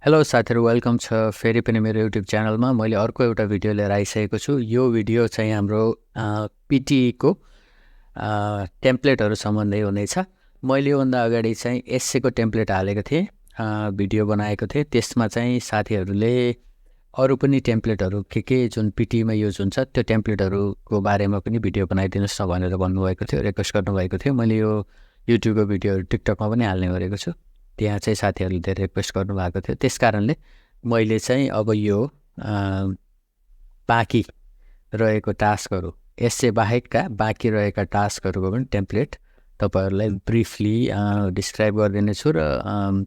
Hello साथीहरु, welcome छ फेरि पनि मेरो युट्युब च्यानलमा। मैले अर्को एउटा भिडियो लिएर आइसकेको छु। यो भिडियो चाहिँ हाम्रो PTE को टेम्प्लेटहरु सम्बन्धी हुनेछ। मैले योभन्दा अगाडि चाहिँ एस्से को टेम्प्लेट हालेको थिएँ, भिडियो बनाएको थिएँ। त्यसमा चाहिँ साथीहरुले अरु पनि टेम्प्लेटहरु के जुन PTE मा युज हुन्छ त्यो टेम्प्लेटहरुको बारेमा पनि भिडियो बनाइदिनुस् न भनेर भन्नुभएको थियो, रिक्वेस्ट गर्नुभएको थियो। मैले यो युट्युबको भिडियोहरु टिकटकमा पनि हाल्ने गरेको छु। त्यहाँ चाहिँ साथीहरुले धेरै रिक्वेस्ट गर्नुभएको थियो। त्यसकारणले मैले चाहिँ अब यो बाँकी रहेको टास्कहरु, एस्से बाहेकका बाँकी रहेका टास्कहरुको पनि टेम्प्लेट तपाईहरुलाई ब्रिफली डिस्क्राइब गरिदिने छु र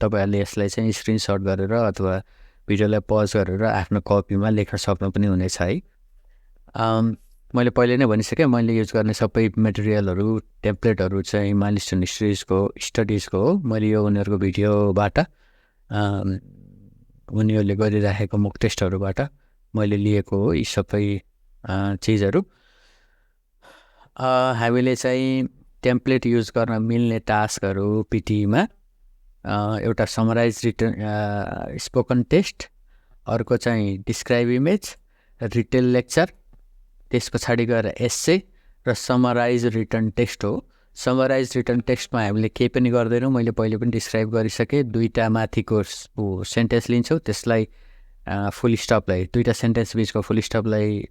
तपाईहरुले यसलाई चाहिँ स्क्रिनशट गरेर अथवा भिडियोलाई पज गरेर आफ्नो कपीमा लेख्न सक्नु पनि हुनेछ है। मैले पहिले नै भनिसके, मैले युज गर्ने सबै मटेरियलहरु टेम्प्लेटहरु चाहिँ माइलस्टोन हिस्ट्रीजको स्टडीजको हो। मैले यो उनीहरुको भिडियोबाट उनीहरुले गरिराखेको मोक टेस्टहरुबाट मैले लिएको हो यी सबै चीजहरु। हामीले चाहिँ टेम्प्लेट युज गर्न मिल्ने टास्कहरु PTE मा एउटा समराइज रिटन स्पोकन टेस्ट, अर्को चाहिँ डिस्क्राइब इमेज, रिटेल लेक्चर, त्यसपछि गएर एस्से र समराइज रिटन टेक्स्ट हो। समराइज रिटन टेक्स्टमा हामीले केही पनि गर्दैनौं, मैले पहिले पनि डिस्क्राइब गरिसके। दुईटा माथिको सेन्टेन्स लिन्छौं, त्यसलाई फुल स्टपलाई, दुईटा सेन्टेन्स बीचको फुल स्टपलाई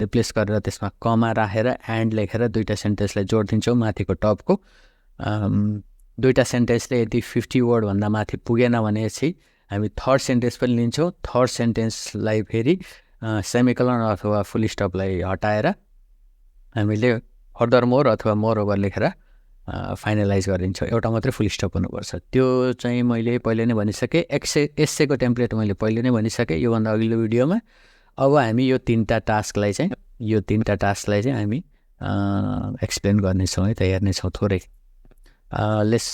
रिप्लेस गरेर त्यसमा कमा राखेर एन्ड लेखेर दुईटा सेन्टेन्सलाई जोड दिन्छौं माथिको टपको। दुईटा सेन्टेन्सले यदि 50 वर्ड भन्दा माथि पुगेन भनेपछि हामी थर्ड सेन्टेन्स पनि लिन्छौं। थर्ड सेन्टेन्सलाई फेरि सेमिकोलन अथवा फुल स्टपलाई हटाएर हामीले फर्दर मोर अथवा मोर ओभर लेखेर फाइनलाइज गरिन्छौं। एउटा मात्रै फुल स्टप हुनुपर्छ। त्यो चाहिँ मैले पहिले नै भनिसके। एस्से को टेम्प्लेट मैले पहिले नै भनिसके यो भन्दा अघिल्लो भिडियोमा। अब हामी यो तीनटा टास्कलाई चाहिँ हामी एक्सप्लेन गर्ने छौं है, त हेर्ने छौं थोरै। Let's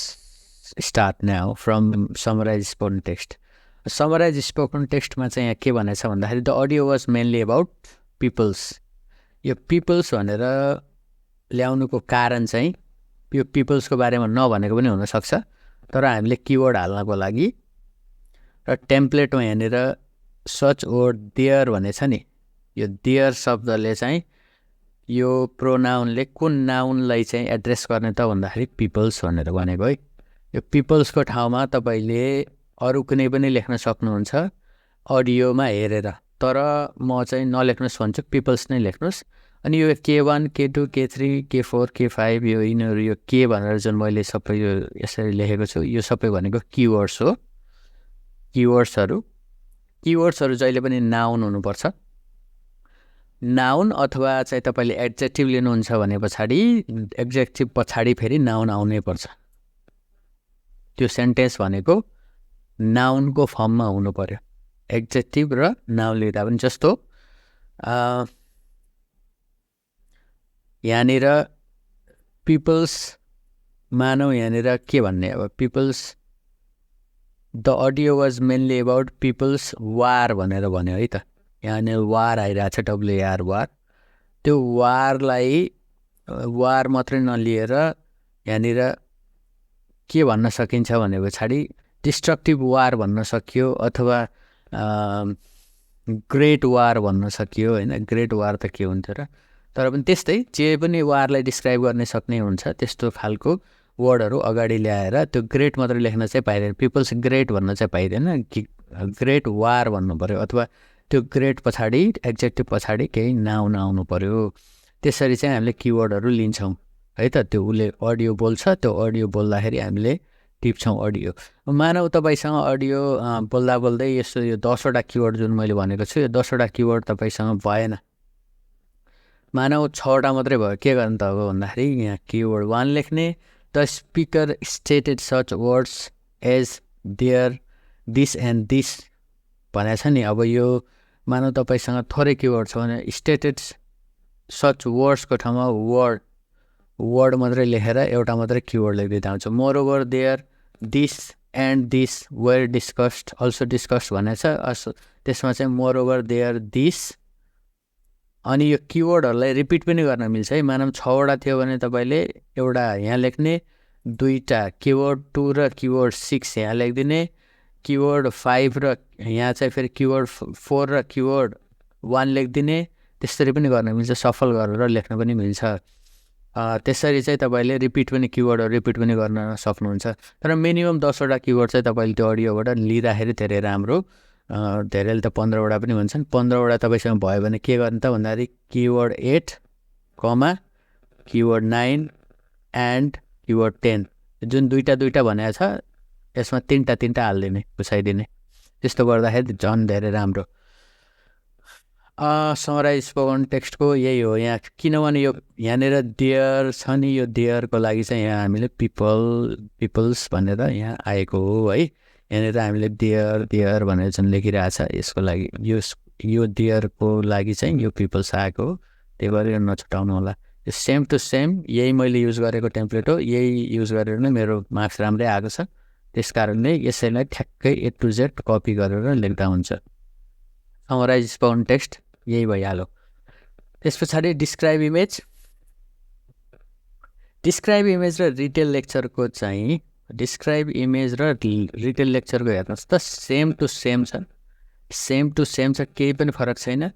start now from summarize spoken text. Summarize spoken टेक्स्टमा चाहिँ यहाँ के भनेछ भन्दाखेरि the audio was mainly about peoples. यो पिपल्स भनेर ल्याउनुको कारण चाहिँ यो पिपल्सको बारेमा नभनेको पनि हुन सक्छ, तर हामीले किवर्ड हाल्नको लागि र टेम्प्लेटमा यहाँनिर सच वर्ड देयर भनेछ नि, यो देयर शब्दले चाहिँ यो प्रोनाउनले कुन नाउनलाई चाहिँ एड्रेस गर्ने त भन्दाखेरि पिपल्स भनेर भनेको है। यो पिपल्सको ठाउँमा तपाईले अरु कुनै पनि लेख्न सक्नुहुन्छ अडियोमा हेरेर, तर म चाहिँ नलेख्नुस् भन्छु, पिपल्स नै लेख्नुस्। अनि यो K1 K2 K3 K4 K5 यो यिनीहरु यो के भनेर जुन मैले सबै यो यसरी लेखेको छु, यो सबै भनेको किवर्ड्स हो। किवर्ड्सहरु जहिले पनि नाउन हुनुपर्छ। नाउन अथवा चाहिँ तपाईले एड्जेक्टिभ लिनुहुन्छ भने पछाडी एड्जेक्टिभ पछाडी फेरि नाउन आउनै पर्छ। त्यो सेन्टेन्स भनेको नाउनको फर्ममा हुनु पर्यो। एड्जेक्टिभ र नाउन लिँदा पनि जस्तो यहाँनिर पिपल्स मानौ, यहाँनिर के भन्ने अब peoples the audio was mainly about peoples war भनेर भन्यो है त। यहाँनिर वार आइरहेछ, WAR वार। त्यो वारलाई वार मात्रै नलिएर यहाँनिर के भन्न सकिन्छ भने पछाडी डिस्ट्रक्टिभ वार भन्न सकियो अथवा ग्रेट वार भन्न सकियो हैन। ग्रेट वार त के हुन्थ्यो र, तर पनि त्यस्तै जे पनि वारलाई डिस्क्राइब गर्न सक्ने हुन्छ त्यस्तो खालको वर्डहरु अगाडि ल्याएर त्यो ग्रेट मात्रै लेख्न चाहिँ पाइदैन। पिपल्स ग्रेट भन्न चाहिँ पाइदैन, ग्रेट वार भन्नु पर्यो अथवा त्यो ग्रेट पछाडी एड्जेक्टिभ पछाडी केही नाउन आउनु पर्यो। त्यसरी चाहिँ हामीले किवर्डहरु लिन्छौं है त। त्यो उले अडियो बोल्छ, त्यो अडियो बोल्दाखेरि हामीले टिप्छौं अडियो। मानौ तपाईसँग अडियो बोल्दा बोल्दै यसो यो 10 वटा किवर्ड जुन मैले भनेको छु, यो 10 वटा किवर्ड तपाईसँग भएन, मानौ 6 वटा मात्रै भयो। के गर्नु त अब भन्दाखेरि यहाँ किवर्ड 1 लेख्ने। The speaker stated such words as there this and this भनेछ नि। अब यो मानौ तपाईसँग थोरै किवर्ड छ भने स्टेटेड सच वर्ड्सको ठाउँमा वर्ड मात्रै लेखेर एउटा मात्रै किवर्ड लेख्दै हुन्छ। Moreover there this and this were discussed, also discussed भनेछ। त्यसमा चाहिँ मोर ओभर देयर दिस। अनि यो किवर्डहरुलाई रिपिट पनि गर्न मिल्छ है। मानौ 6 वटा थियो भने तपाईले एउटा यहाँ लेख्ने, दुईटा किवर्ड 2 र किवर्ड 6 यहाँ लेख्दिने, किवर्ड 5 र यहाँ चाहिँ फेरि किवर्ड 4 र किवर्ड 1 लेखिदिने, त्यसरी पनि गर्न मिल्छ, सफल गरेर लेख्न पनि मिल्छ। त्यसरी चाहिँ तपाईँले रिपिट पनि किवर्डहरू रिपिट पनि गर्न सक्नुहुन्छ। तर मिनिमम 10वटा किवर्ड चाहिँ तपाईँले त्यो अडियोबाट लिँदाखेरि धेरै राम्रो। धेरैले त 15वटा पनि भन्छन्। 15वटा तपाईँसँग भयो भने के गर्ने त भन्दाखेरि किवर्ड 8, किवर्ड 9 एन्ड किवर्ड 10 जुन दुईवटा भनेको छ यसमा तिनवटा हालिदिने, पुछाइदिने। त्यस्तो गर्दाखेरि झन् धेरै राम्रो। समराइज स्पोकन टेक्स्टको यही हो यहाँ, किनभने यो यहाँनिर देयर छ नि, यो देयरको लागि चाहिँ यहाँ हामीले पिपल्स भनेर यहाँ आएको हो है। यहाँनिर हामीले देयर भनेर जुन लेखिरहेको छ यसको लागि यो देयरको लागि चाहिँ यो पिपल्स आएको हो, त्यही भएर नछुटाउनु होला। यो सेम टु सेम यही मैले युज गरेको टेम्प्लेट हो, यही युज गरेर नै मेरो मार्क्स राम्रै आएको छ। त्यस कारणले यसैलाई ठ्याक्कै A to Z कपी गरेर लेख्दा हुन्छ। समराइज स्पोकन टेक्स्ट यही भइहाल्यो। त्यस पछाडि डिस्क्राइब इमेज र रिटेल लेक्चरको चाहिँ डिस्क्राइब इमेज र रिटेल लेक्चरको हेर्नुहोस् त सेम टु सेम छ, केही पनि फरक छैन।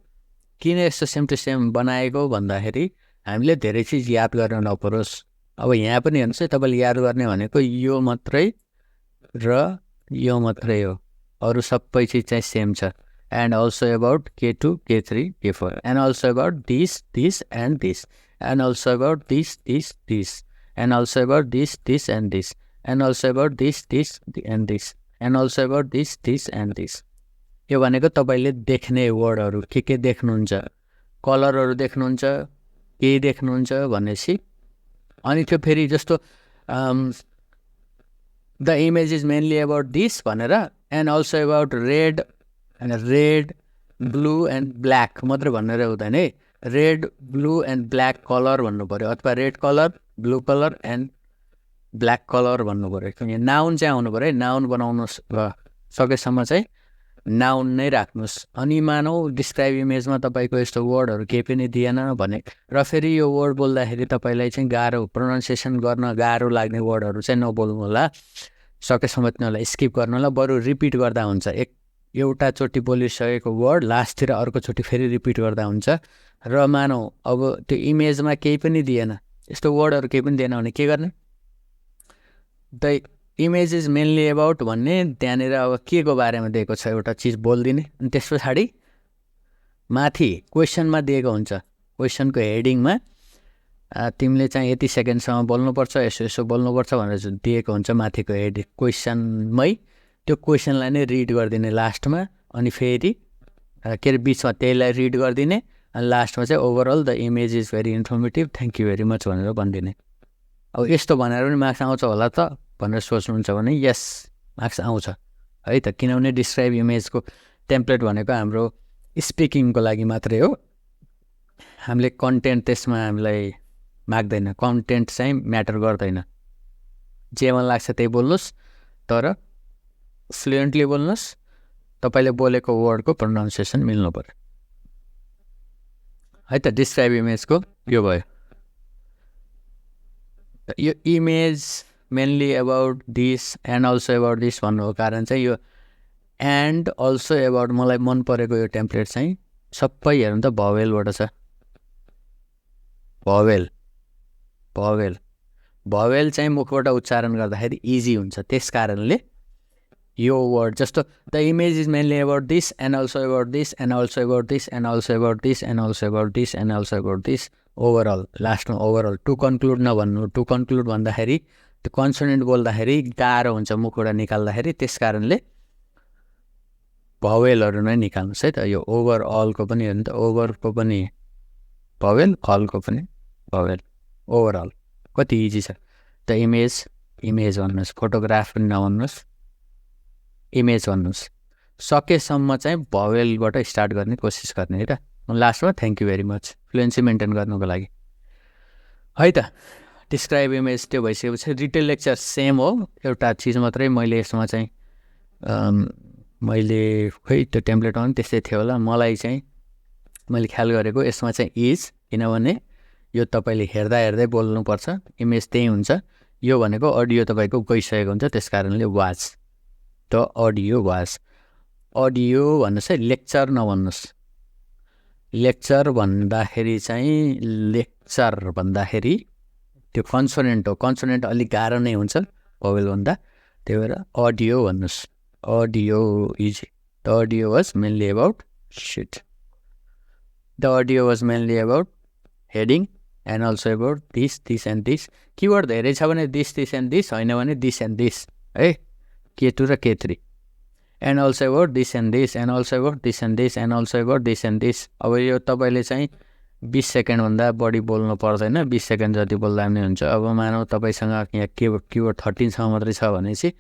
किन यस्तो सेम टु सेम बनाएको भन्दाखेरि हामीले धेरै चिज याद गर्न नपरोस्। अब यहाँ पनि हेर्नुहोस् है, तपाईँले याद गर्ने भनेको यो मात्रै र यो मात्रै हो, अरू सबै चिज चाहिँ सेम छ। And also about K2, K3, K4 and also about this and this and also about this and also about this and this and also about this and this and also about this and this. यो भनेको तपाईँले देख्ने वर्डहरू के देख्नुहुन्छ, कलरहरू देख्नुहुन्छ, के देख्नुहुन्छ भनेपछि अनि त्यो फेरि जस्तो the image is mainly about this भनेर and also about red blue and black मात्रै भनेर हुँदैन है। Red blue and black colour भन्नु पऱ्यो, अथवा red colour blue colour and black colour भन्नु पऱ्यो। यहाँ नाउन चाहिँ आउनु पऱ्यो है। नाउन बनाउनु सकेसम्म चाहिँ नाउन नै राख्नुहोस्। अनि मानौ डिस्क्राइब इमेजमा तपाईँको यस्तो वर्डहरू केही पनि दिएन भने र फेरि यो वर्ड बोल्दाखेरि तपाईँलाई चाहिँ गाह्रो प्रोनाउन्सिएसन गर्न गाह्रो लाग्ने वर्डहरू चाहिँ नबोल्नु होला, सकेसम्म तिनीहरूलाई स्किप गर्नु होला। बरु रिपिट गर्दा हुन्छ, एउटाचोटि बोलिसकेको वर्ड लास्टतिर अर्कोचोटि फेरि रिपिट गर्दा हुन्छ। र मानौ अब त्यो इमेजमा केही पनि दिएन, यस्तो वर्डहरू केही पनि दिएन भने के गर्ने, the image is mainly about भन्ने त्यहाँनिर अब के को बारेमा दिएको छ एउटा चिज बोलिदिने। अनि त्यस पछाडि माथि क्वेसनमा दिएको हुन्छ, क्वेसनको हेडिङमा तिमीले चाहिँ यति सेकेन्डसम्म बोल्नुपर्छ, यसो बोल्नुपर्छ भनेर जुन दिएको हुन्छ माथिको हेडिङ क्वेसनमै, त्यो क्वेसनलाई नै रिड गरिदिने लास्टमा। अनि फेरि के अरे बिचमा त्यहीलाई रिड गरिदिने, अनि लास्टमा चाहिँ overall the image is very informative, thank you very much भनेर भनिदिने। अब यस्तो भनेर पनि मार्क्स आउँछ होला त भनेर सोच्नुहुन्छ भने यस, मार्क्स आउँछ है त। किनभने डिस्क्राइब इमेजको टेम्प्लेट भनेको हाम्रो स्पिकिङको लागि मात्रै हो, हामीले कन्टेन्ट त्यसमा हामीलाई माग्दैन, कन्टेन्ट चाहिँ म्याटर गर्दैन। जे मन लाग्छ त्यही बोल्नुहोस्, तर फ्लुएन्टली बोल्नुहोस्, तपाईँले बोलेको वर्डको प्रोनाउन्सिएसन मिल्नु पऱ्यो है त। डिस्क्राइब इमेजको यो भयो। यो image mainly about this and also about this भन्नुको कारण चाहिँ यो एन्ड अल्सो अबाउट मलाई मन परेको यो टेम्प्लेट चाहिँ सबै हेर्नु त भवेलबाट छ। भवेल चाहिँ मुखबाट उच्चारण गर्दाखेरि इजी हुन्छ, त्यस कारणले यो वर्ड जस्तो the image is mainly about this and also about this and also about this and also about this and also about this and also about this, overall लास्टमा ओभरअल। टु कन्क्लुड नभन्नु, to conclude भन्दाखेरि त्यो consonant बोल्दाखेरि गाह्रो हुन्छ मुखबाट निकाल्दाखेरि, त्यस कारणले भवेलहरू नै निकाल्नुहोस् है त। यो ओभरअलको पनि हो नि त, ओभरको पनि भवेल, अलको पनि भवेल, ओभरअल कति इजी छ। द इमेज भन्नुहोस्, फोटोग्राफ पनि नभन्नुहोस्, इमेज भन्नुहोस्। सकेसम्म चाहिँ भवेलबाट स्टार्ट गर्ने कोसिस गर्ने है त। लास्टमा thank you very much, fluency maintain गर्नुको लागि है त। डिस्क्राइब इमेज त्यो भइसकेपछि रिटेल लेक्चर सेम हो, एउटा चिज मात्रै मैले यसमा चाहिँ मैले खै त्यो टेम्प्लेटमा पनि त्यस्तै थियो होला, मलाई चाहिँ मैले ख्याल गरेको यसमा चाहिँ इज, किनभने यो तपाईँले हेर्दा हेर्दै बोल्नुपर्छ, इमेज त्यही हुन्छ। यो भनेको अडियो तपाईँको गइसकेको हुन्छ, त्यस कारणले watch the audio was audio भन्नुहोस् है लेक्चर नभन्नुहोस् लेक्चर भन्दाखेरि चाहिँ लेक्चर भन्दाखेरि त्यो कन्सोनेन्ट हो कन्सोनेन्ट अलिक गाह्रो नै हुन्छ भोवेल भन्दा त्यही भएर अडियो भन्नुहोस् audio easy the audio was mainly about shit the audio was mainly about heading and also about this and this keyword धेरै छ भने दिस एन्ड दिस होइन भने दिस एन्ड दिस है K2 र K3 and also about this and this and also about this and this and also about this and this अब यो तपाईँले चाहिँ 20 सेकेन्डभन्दा बढी बोल्नु पर्दैन 20 सेकेन्ड जति बोल्दा पनि हुन्छ अब मानौ तपाईँसँग यहाँ किवर्ड 13 मात्रै छ भनेपछि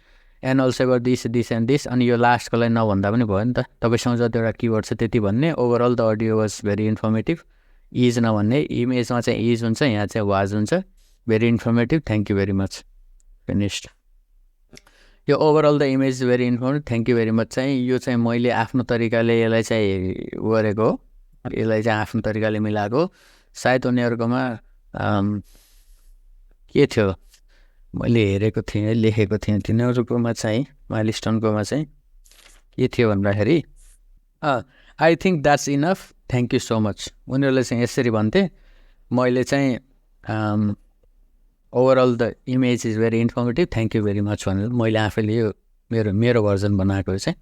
and also about this and this अनि यो लास्टकोलाई नभन्दा पनि भयो नि त तपाईँसँग जतिवटा किवर्ड छ त्यति भन्ने overall the audio was very informative is नभन्ने इमेजमा चाहिँ इज हुन्छ यहाँ चाहिँ वाज हुन्छ very informative thank you very much finished यो overall the image is very informative thank you very much चाहिँ यो चाहिँ मैले आफ्नो तरिकाले यसलाई चाहिँ गरेको हो यसलाई चाहिँ आफ्नो तरिकाले मिलाएको सायद उनीहरूकोमा के थियो मैले हेरेको थिएँ लेखेको थिएँ तिनीहरूकोमा चाहिँ माइलस्टोनकोमा चाहिँ के थियो भन्दाखेरि I think that's enough thank you so much उनीहरूले चाहिँ यसरी भन्थे मैले चाहिँ overall the image is very informative thank you very much भनेर मैले आफैले यो मेरो भर्जन बनाएको चाहिँ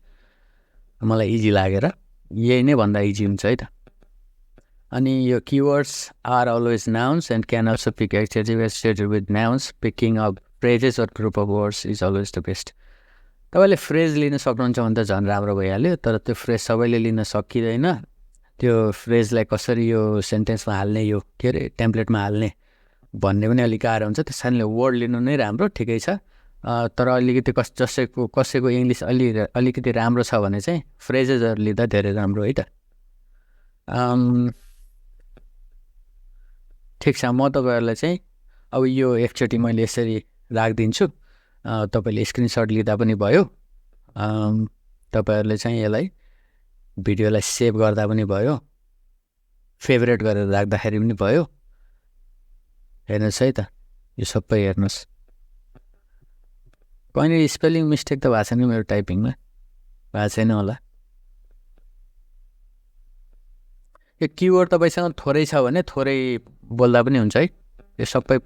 मलाई इजी लागेर यही नै भन्दा इजी हुन्छ है त अनि यो keywords are always nouns and can also pick adjective associated with nouns. Picking up phrases or group of words is always the best. तपाईँले फ्रेज लिन सक्नुहुन्छ भने त झन् राम्रो भइहाल्यो तर त्यो फ्रेज सबैले लिन सकिँदैन त्यो फ्रेजलाई कसरी यो सेन्टेन्समा हाल्ने यो के अरे टेम्प्लेटमा हाल्ने भन्ने पनि अलिक गाह्रो हुन्छ त्यस कारणले वर्ड लिनु नै राम्रो ठिकै छ तर अलिकति कसैको इङ्ग्लिस अलिकति राम्रो छ भने चाहिँ फ्रेजेसहरू लिँदा धेरै राम्रो है त ठिक छ म तपाईँहरूलाई चाहिँ अब यो एकचोटि मैले यसरी राखिदिन्छु तपाईँले स्क्रिनसट लिँदा पनि भयो तपाईँहरूले चाहिँ यसलाई भिडियोलाई सेभ गर्दा पनि भयो फेभरेट गरेर राख्दाखेरि पनि भयो हेर्नुहोस् है त यो सबै हेर्नुहोस् कहिले स्पेलिङ मिस्टेक त भएको छैन मेरो टाइपिङमा भएको छैन होला यो किवर्ड तपाईँसँग थोरै छ भने थोरै बोल्दा पनि हुन्छ है यो सबै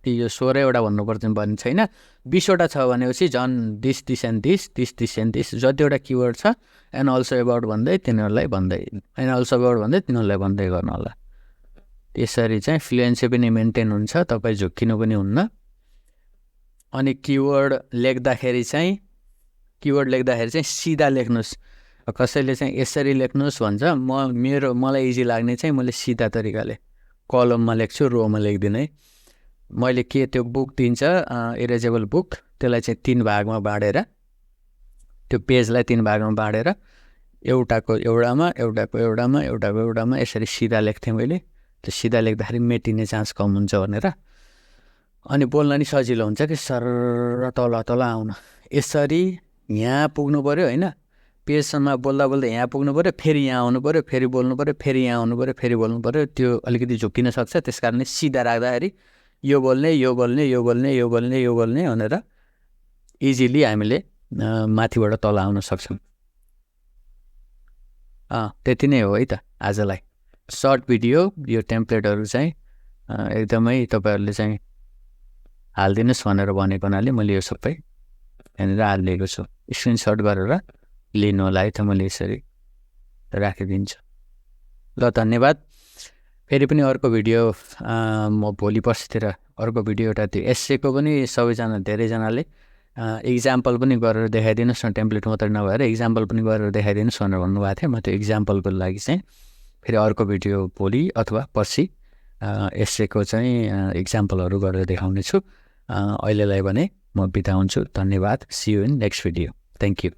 यो 16वटा भन्नुपर्छ भन्ने छैन 20वटा छ भनेपछि झन् this and this and this जतिवटा किवर्ड छ एन्ड अल्सो एबाउट भन्दै तिनीहरूलाई भन्दै एन्ड अल्सो एबाउट भन्दै तिनीहरूलाई भन्दै गर्नु होला त्यसरी चाहिँ फ्लुएन्सी पनि मेन्टेन हुन्छ तपाईँ झुक्किनु पनि हुन्न अनि किवर्ड लेख्दाखेरि चाहिँ सिधा लेख्नुहोस् कसैले चाहिँ यसरी लेख्नुहोस् भन्छ मलाई इजी लाग्ने चाहिँ मैले सिधा तरिकाले कलममा लेख्छु रोमा लेख्दिनँ है मैले के त्यो बुक दिन्छ इरेजेबल बुक त्यसलाई चाहिँ 3 भागमा बाँडेर त्यो पेजलाई 3 भागमा बाँडेर एउटाको एउटामा यसरी सिधा लेख्थेँ मैले त्यो सिधा लेख्दाखेरि मेटिने चान्स कम हुन्छ भनेर अनि बोल्न नि सजिलो हुन्छ कि सर तल आउन यसरी यहाँ पुग्नु पर्यो होइन पेजसम्म बोल्दा यहाँ पुग्नु पर्यो फेरि यहाँ आउनु पर्यो फेरि बोल्नु पर्यो फेरि यहाँ आउनु पर्यो फेरि बोल्नु पर्यो त्यो अलिकति झुक्किन सक्छ त्यस कारणले सिधा राख्दाखेरि यो बोल्ने भनेर इजिली हामीले माथिबाट तल आउन सक्छौँ त्यति नै हो है त आजलाई सर्ट भिडियो यो टेम्प्लेटहरू चाहिँ एकदमै तपाईँहरूले चाहिँ हालिदिनुहोस् भनेर भनेको हुनाले मैले यो सबै यहाँनिर हालिदिएको छु स्क्रिनसट गरेर लिनु होला है त मैले यसरी राखिदिन्छु ल धन्यवाद फेरि पनि अर्को भिडियो म भोलि पर्सितिर अर्को भिडियो एउटा त्यो एसेको पनि सबैजना धेरैजनाले इक्जाम्पल पनि गरेर देखाइदिनुहोस् न टेम्प्लेट मात्रै नभएर इक्जाम्पल पनि गरेर देखाइदिनुहोस् भनेर भन्नुभएको थियो म त्यो इक्जाम्पलको लागि चाहिँ फेरि अर्को भिडियो भोलि अथवा पर्सि एसेको चाहिँ इक्जाम्पलहरू गरेर देखाउने छु अहिलेलाई भने म बिदा हुन्छु धन्यवाद see you in next video thank you